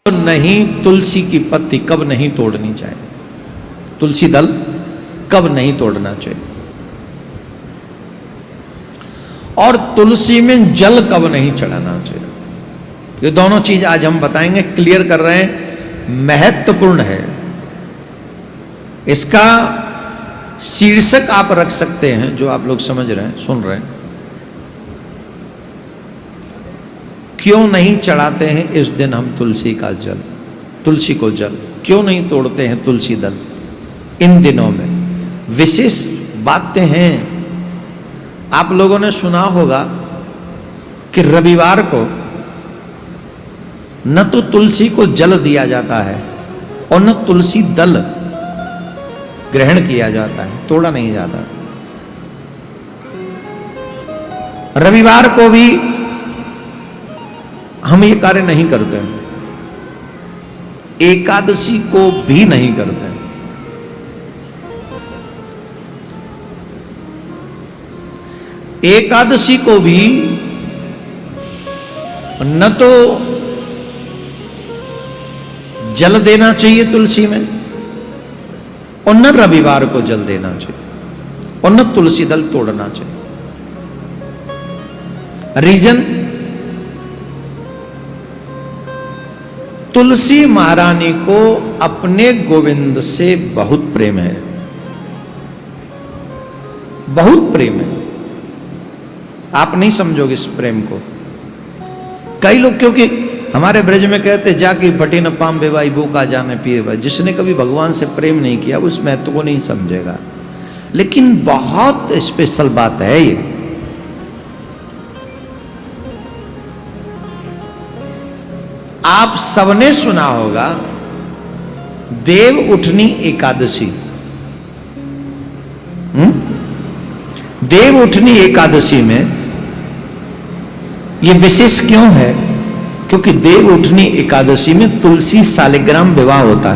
नहीं तुलसी की पत्ती कब नहीं तोड़नी चाहिए, तुलसी दल कब नहीं तोड़ना चाहिए, और तुलसी में जल कब नहीं चढ़ाना चाहिए। ये दोनों चीज आज हम बताएंगे, क्लियर कर रहे हैं, महत्वपूर्ण है। इसका शीर्षक आप रख सकते हैं, जो आप लोग समझ रहे हैं, सुन रहे हैं। क्यों नहीं चढ़ाते हैं इस दिन हम तुलसी का जल, तुलसी को जल क्यों नहीं तोड़ते हैं तुलसी दल इन दिनों में? विशेष बातें हैं। आप लोगों ने सुना होगा कि रविवार को न तो तुलसी को जल दिया जाता है और न तुलसी दल ग्रहण किया जाता है, तोड़ा नहीं जाता। रविवार को भी हम ये कार्य नहीं करते, एकादशी को भी नहीं करते। एकादशी को भी न तो जल देना चाहिए तुलसी में, और न रविवार को जल देना चाहिए, और न तुलसी दल तोड़ना चाहिए। रीजन, तुलसी महारानी को अपने गोविंद से बहुत प्रेम है, बहुत प्रेम है। आप नहीं समझोगे इस प्रेम को। कई लोग क्योंकि हमारे ब्रज में कहते जाके फटी न पाम बेवाई भूखा जाने पिए भाई। जिसने कभी भगवान से प्रेम नहीं किया उस महत्व को नहीं समझेगा, लेकिन बहुत स्पेशल बात है ये। आप सबने सुना होगा देव उठनी एकादशी। देव उठनी एकादशी में ये विशेष क्यों है? क्योंकि देव उठनी एकादशी में तुलसी सालिग्राम विवाह होता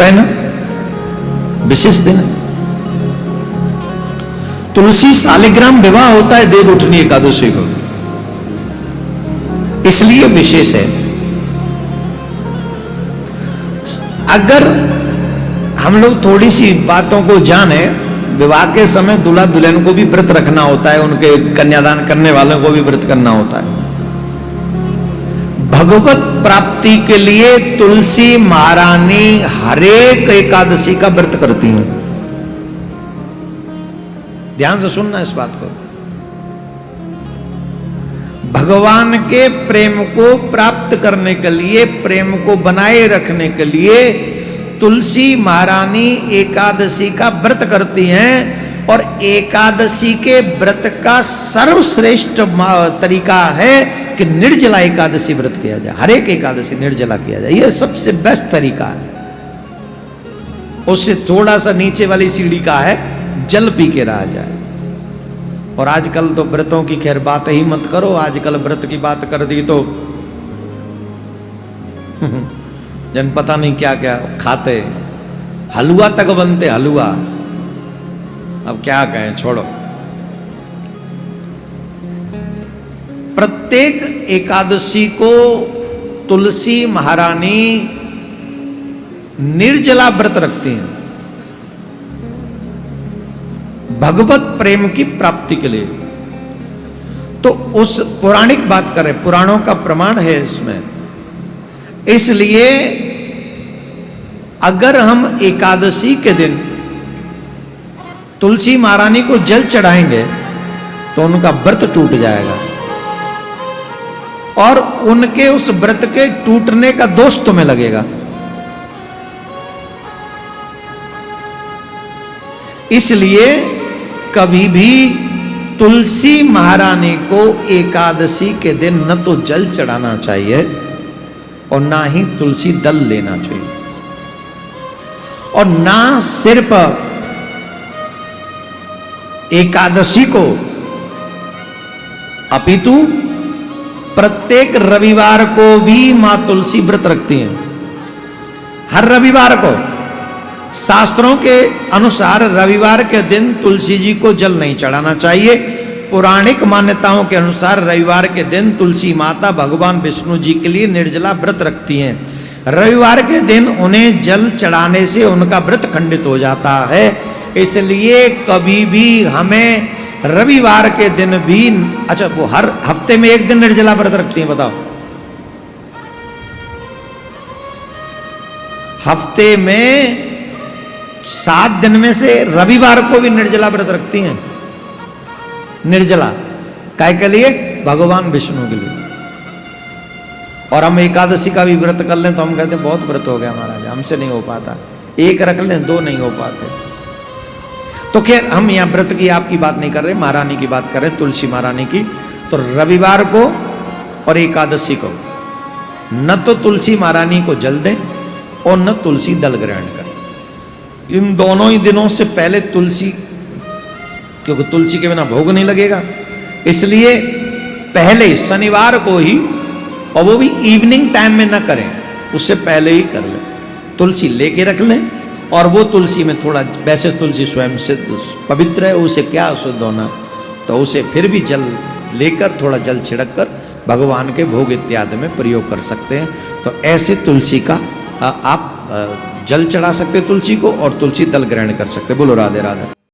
है ना, विशेष दिन है। तुलसी सालिग्राम विवाह होता है देव उठनी एकादशी को, इसलिए विशेष है। अगर हम लोग थोड़ी सी बातों को जाने, विवाह के समय दूल्हा दुल्हन को भी व्रत रखना होता है, उनके कन्यादान करने वालों को भी व्रत करना होता है। भगवत प्राप्ति के लिए तुलसी महारानी हरेक एकादशी का व्रत करती हैं। ध्यान से सुनना इस बात को। भगवान के प्रेम को प्राप्त करने के लिए, प्रेम को बनाए रखने के लिए तुलसी महारानी एकादशी का व्रत करती हैं। और एकादशी के व्रत का सर्वश्रेष्ठ तरीका है कि निर्जला एकादशी व्रत किया जाए। हर एक एकादशी निर्जला किया जाए, यह सबसे बेस्ट तरीका है। उससे थोड़ा सा नीचे वाली सीढ़ी का है जल पी के रहा जाए। और आजकल तो व्रतों की खैर बात ही मत करो। आजकल व्रत की बात कर दी तो जन पता नहीं क्या क्या खाते, हलवा तक बनते, हलवा। अब क्या कहें, छोड़ो। प्रत्येक एकादशी को तुलसी महारानी निर्जला व्रत रखती हैं भगवत प्रेम की प्राप्ति के लिए। तो उस पौराणिक बात करें, पुराणों का प्रमाण है इसमें। इसलिए अगर हम एकादशी के दिन तुलसी महारानी को जल चढ़ाएंगे तो उनका व्रत टूट जाएगा, और उनके उस व्रत के टूटने का दोष तुम्हें लगेगा। इसलिए कभी भी तुलसी महारानी को एकादशी के दिन न तो जल चढ़ाना चाहिए और ना ही तुलसी दल लेना चाहिए। और ना सिर्फ एकादशी को, अपितु प्रत्येक रविवार को भी मां तुलसी व्रत रखती हैं। हर रविवार को शास्त्रों के अनुसार रविवार के दिन तुलसी जी को जल नहीं चढ़ाना चाहिए। पौराणिक मान्यताओं के अनुसार रविवार के दिन तुलसी माता भगवान विष्णु जी के लिए निर्जला व्रत रखती हैं। रविवार के दिन उन्हें जल चढ़ाने से उनका व्रत खंडित हो जाता है, इसलिए कभी भी हमें रविवार के दिन भी, अच्छा वो हर हफ्ते में एक दिन निर्जला व्रत रखती हैं, बताओ? हफ्ते में 7 दिन में से रविवार को भी निर्जला व्रत रखती हैं। निर्जला काय के लिए? भगवान विष्णु के लिए। और हम एकादशी का भी व्रत कर लें तो हम कहते हैं बहुत व्रत हो गया महाराज, हमसे नहीं हो पाता। एक रख लें, 2 नहीं हो पाते। तो खैर हम यहाँ व्रत की आपकी बात नहीं कर रहे, महारानी की बात कर रहे हैं, तुलसी महारानी की। तो रविवार को और एकादशी को न तो तुलसी महारानी को जल दें और न तुलसी दल ग्रहण करें। इन दोनों ही दिनों से पहले तुलसी, क्योंकि तुलसी के बिना भोग नहीं लगेगा, इसलिए पहले शनिवार को ही, और वो भी इवनिंग टाइम में ना करें, उससे पहले ही कर लें। तुलसी लेके रख लें और वो तुलसी में थोड़ा, वैसे तुलसी स्वयं से पवित्र है, उसे क्या अशुद्ध होना, तो उसे फिर भी जल लेकर थोड़ा जल छिड़क कर भगवान के भोग इत्यादि में प्रयोग कर सकते हैं। तो ऐसे तुलसी का आप जल चढ़ा सकते तुलसी को और तुलसी दल ग्रहण कर सकते। बोलो राधे राधे।